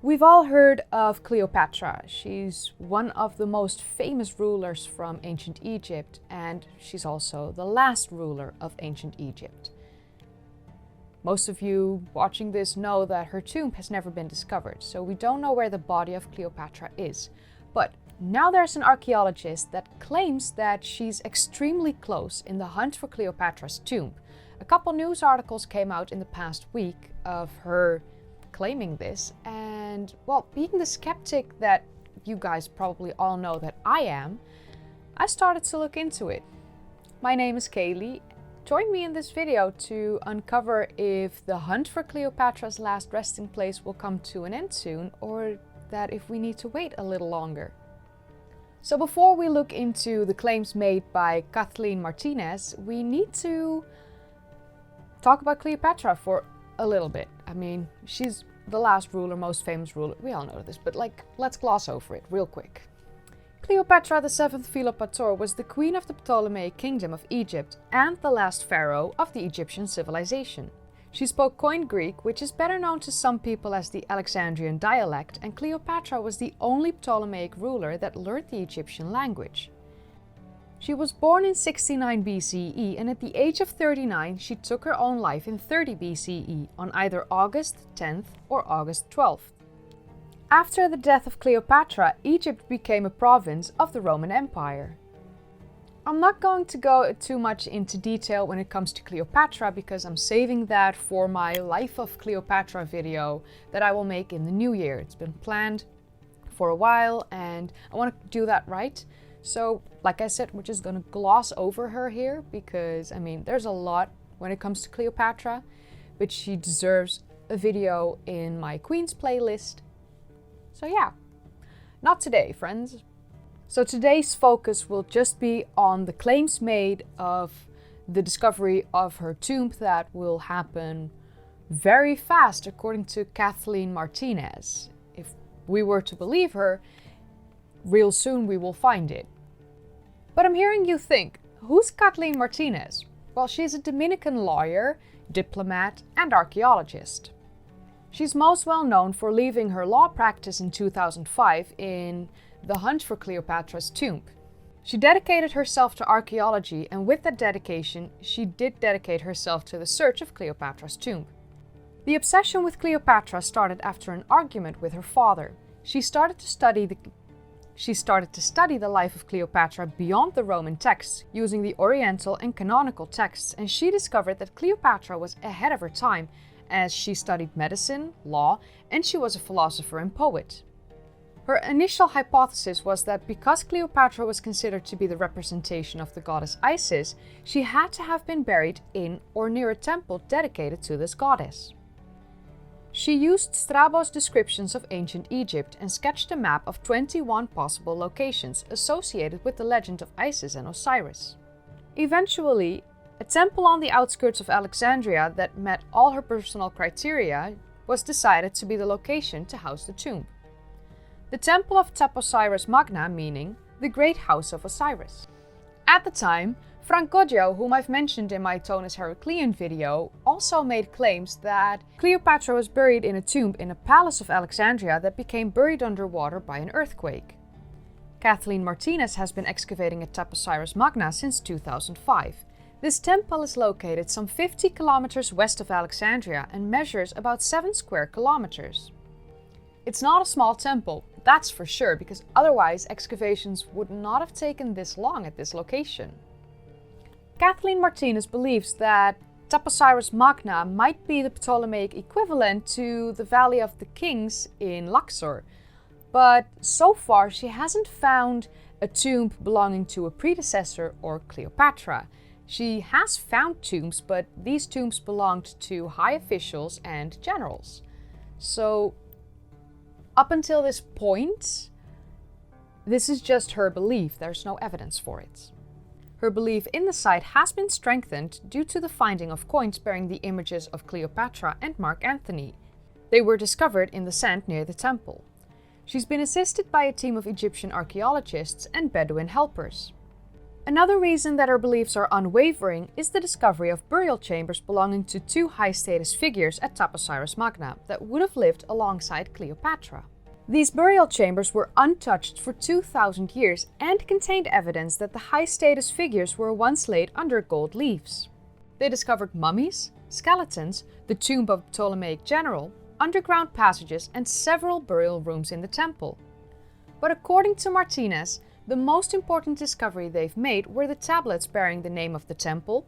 We've all heard of Cleopatra. She's one of the most famous rulers from ancient Egypt, and she's also the last ruler of ancient Egypt. Most of you watching this know that her tomb has never been discovered, so we don't know where the body of Cleopatra is. But now there's an archaeologist that claims that she's extremely close in the hunt for Cleopatra's tomb. A couple news articles came out in the past week of her claiming this, and well, being the skeptic that you guys probably all know that I am, I started to look into it. My name is Kaylee. Join me in this video to uncover if the hunt for Cleopatra's last resting place will come to an end soon, or that if we need to wait a little longer. So before we look into the claims made by Kathleen Martinez, we need to talk about Cleopatra for a little bit. I mean, she's the last ruler, most famous ruler. We all know this, but let's gloss over it real quick. Cleopatra VII Philopator was the queen of the Ptolemaic kingdom of Egypt and the last pharaoh of the Egyptian civilization. She spoke Koine Greek, which is better known to some people as the Alexandrian dialect, and Cleopatra was the only Ptolemaic ruler that learned the Egyptian language. She was born in 69 BCE, and at the age of 39 she took her own life in 30 BCE on either August 10th or August 12th. After the death of Cleopatra, Egypt became a province of the Roman Empire. I'm not going to go too much into detail when it comes to Cleopatra because I'm saving that for my Life of Cleopatra video that I will make in the new year. It's been planned for a while and I want to do that right. So, like I said, we're just going to gloss over her here because, I mean, there's a lot when it comes to Cleopatra, but she deserves a video in my Queens playlist. So yeah, not today, friends. So today's focus will just be on the claims made of the discovery of her tomb that will happen very fast, according to Kathleen Martinez. If we were to believe her, real soon we will find it. But I'm hearing you think, who's Kathleen Martinez? Well, she's a Dominican lawyer, diplomat, and archaeologist. She's most well known for leaving her law practice in 2005 in the hunt for Cleopatra's tomb. She dedicated herself to archaeology, and with that dedication, she did dedicate herself to the search of Cleopatra's tomb. The obsession with Cleopatra started after an argument with her father. She started to study the life of Cleopatra beyond the Roman texts, using the Oriental and canonical texts, and she discovered that Cleopatra was ahead of her time, as she studied medicine, law, and she was a philosopher and poet. Her initial hypothesis was that because Cleopatra was considered to be the representation of the goddess Isis, she had to have been buried in or near a temple dedicated to this goddess. She used Strabo's descriptions of ancient Egypt and sketched a map of 21 possible locations associated with the legend of Isis and Osiris. Eventually, a temple on the outskirts of Alexandria that met all her personal criteria was decided to be the location to house the tomb. The Temple of Taposiris Magna, meaning the Great House of Osiris. At the time, Frank Goggio, whom I've mentioned in my Tonus Heraclean video, also made claims that Cleopatra was buried in a tomb in a palace of Alexandria that became buried underwater by an earthquake. Kathleen Martinez has been excavating at Taposiris Magna since 2005. This temple is located some 50 kilometers west of Alexandria and measures about 7 square kilometers. It's not a small temple, that's for sure, because otherwise excavations would not have taken this long at this location. Kathleen Martinez believes that Taposiris Magna might be the Ptolemaic equivalent to the Valley of the Kings in Luxor, but so far she hasn't found a tomb belonging to a predecessor or Cleopatra. She has found tombs, but these tombs belonged to high officials and generals. So, up until this point, this is just her belief, there's no evidence for it. Her belief in the site has been strengthened due to the finding of coins bearing the images of Cleopatra and Mark Antony. They were discovered in the sand near the temple. She's been assisted by a team of Egyptian archaeologists and Bedouin helpers. Another reason that her beliefs are unwavering is the discovery of burial chambers belonging to two high-status figures at Taposiris Magna that would have lived alongside Cleopatra. These burial chambers were untouched for 2,000 years and contained evidence that the high-status figures were once laid under gold leaves. They discovered mummies, skeletons, the tomb of a Ptolemaic general, underground passages, and several burial rooms in the temple. But according to Martinez, the most important discovery they've made were the tablets bearing the name of the temple,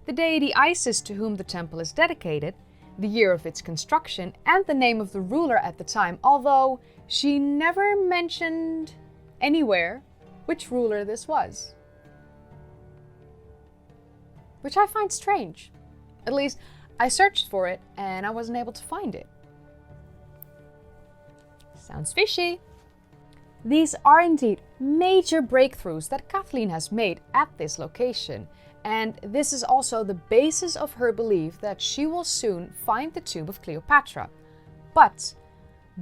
the deity Isis to whom the temple is dedicated, the year of its construction, and the name of the ruler at the time, although she never mentioned anywhere which ruler this was. Which I find strange. At least, I searched for it and I wasn't able to find it. Sounds fishy. These are indeed major breakthroughs that Kathleen has made at this location, and this is also the basis of her belief that she will soon find the tomb of Cleopatra. But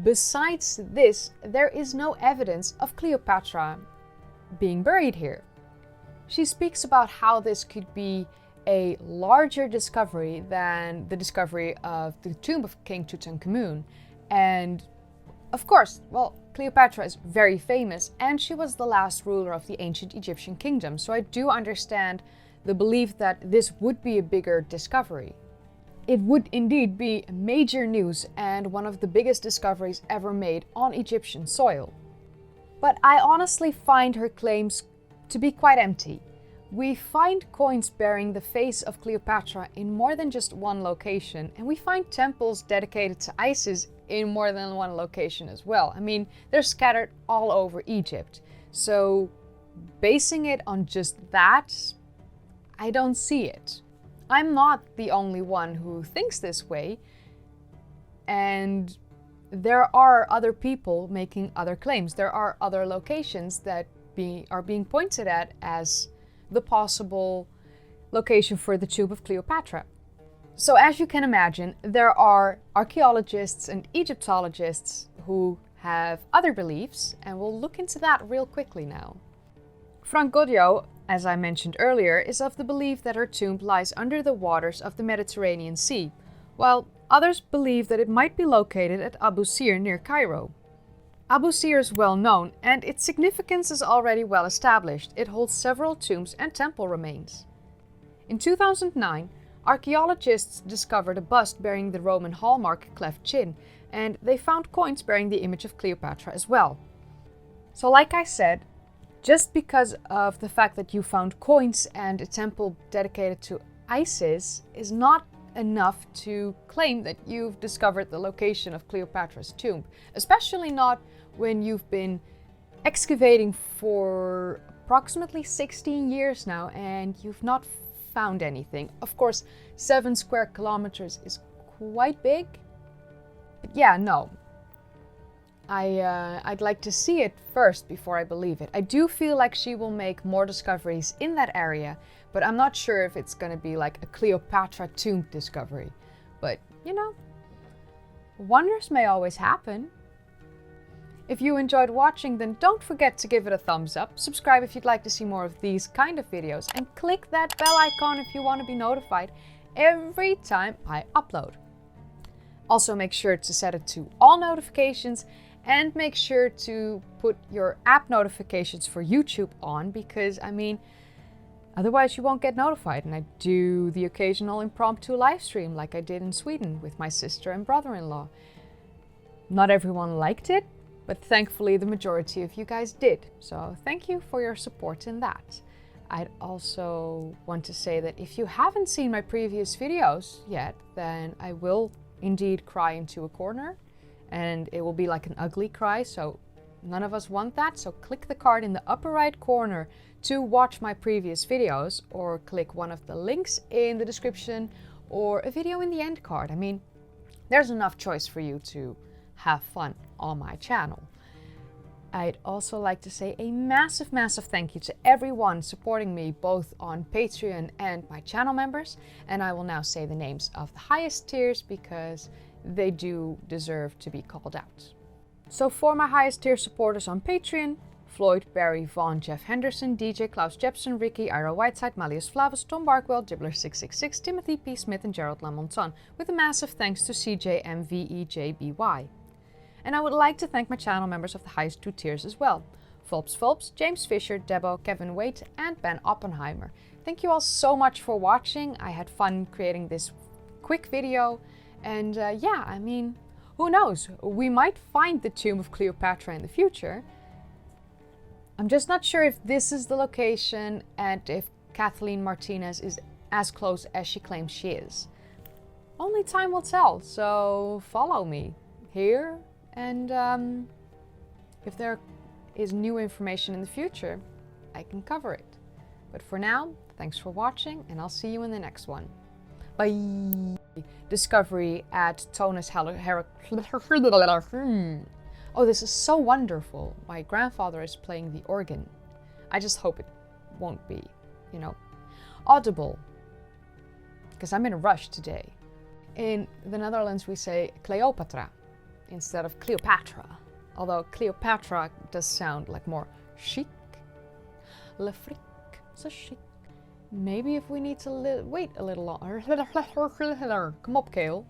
besides this, there is no evidence of Cleopatra being buried here. She speaks about how this could be a larger discovery than the discovery of the tomb of King Tutankhamun, and of course, well, Cleopatra is very famous and she was the last ruler of the ancient Egyptian kingdom, so I do understand the belief that this would be a bigger discovery. It would indeed be major news and one of the biggest discoveries ever made on Egyptian soil. But I honestly find her claims to be quite empty. We find coins bearing the face of Cleopatra in more than just one location, and we find temples dedicated to Isis in more than one location as well. I mean, they're scattered all over Egypt. So basing it on just that, I don't see it. I'm not the only one who thinks this way, and there are other people making other claims. There are other locations that are being pointed at as the possible location for the tomb of Cleopatra. So as you can imagine, there are archaeologists and Egyptologists who have other beliefs, and we'll look into that real quickly now. Frank Goddio, as I mentioned earlier, is of the belief that her tomb lies under the waters of the Mediterranean Sea, while others believe that it might be located at Abu Sir near Cairo. Abu Sir is well known, and its significance is already well established. It holds several tombs and temple remains. In 2009, archaeologists discovered a bust bearing the Roman hallmark cleft chin, and they found coins bearing the image of Cleopatra as well. So like I said, just because of the fact that you found coins and a temple dedicated to Isis is not enough to claim that you've discovered the location of Cleopatra's tomb, especially not when you've been excavating for approximately 16 years now and you've not found anything. Of course, 7 square kilometers is quite big, but yeah, no. I'd like to see it first before I believe it. I do feel like she will make more discoveries in that area, but I'm not sure if it's going to be like a Cleopatra tomb discovery. But, you know, wonders may always happen. If you enjoyed watching, then don't forget to give it a thumbs up, subscribe if you'd like to see more of these kind of videos, and click that bell icon if you want to be notified every time I upload. Also make sure to set it to all notifications and make sure to put your app notifications for YouTube on, because I mean, otherwise you won't get notified. And I do the occasional impromptu live stream like I did in Sweden with my sister and brother-in-law. Not everyone liked it, but thankfully the majority of you guys did. So thank you for your support in that. I'd also want to say that if you haven't seen my previous videos yet, then I will indeed cry into a corner, and it will be like an ugly cry, so none of us want that. So click the card in the upper right corner to watch my previous videos, or click one of the links in the description or a video in the end card. I mean, there's enough choice for you to have fun on my channel. I'd also like to say a massive thank you to everyone supporting me both on Patreon and my channel members, and I will now say the names of the highest tiers because they do deserve to be called out. So for my highest tier supporters on Patreon, Floyd, Barry, Vaughn, Jeff Henderson, DJ, Klaus Jepson, Ricky, Ira Whiteside, Malleus Flavus, Tom Barkwell, Dibbler666, Timothy P. Smith and Gerald Lamonton, with a massive thanks to CJMVEJBY. And I would like to thank my channel members of the highest 2 tiers as well. Phelps, James Fisher, Debo, Kevin Waite and Ben Oppenheimer. Thank you all so much for watching. I had fun creating this quick video and yeah, I mean, who knows? We might find the tomb of Cleopatra in the future. I'm just not sure if this is the location and if Kathleen Martinez is as close as she claims she is. Only time will tell, so follow me here and if there is new information in the future, I can cover it. But for now, thanks for watching and I'll see you in the next one. Bye! Discovery at Tonus Oh, this is so wonderful. My grandfather is playing the organ. I just hope it won't be, you know, audible. Because I'm in a rush today. In the Netherlands we say Cleopatra instead of Cleopatra. Although Cleopatra does sound like more chic. Le fric, so chic. Maybe if we need to wait a little longer. Come op, Kale.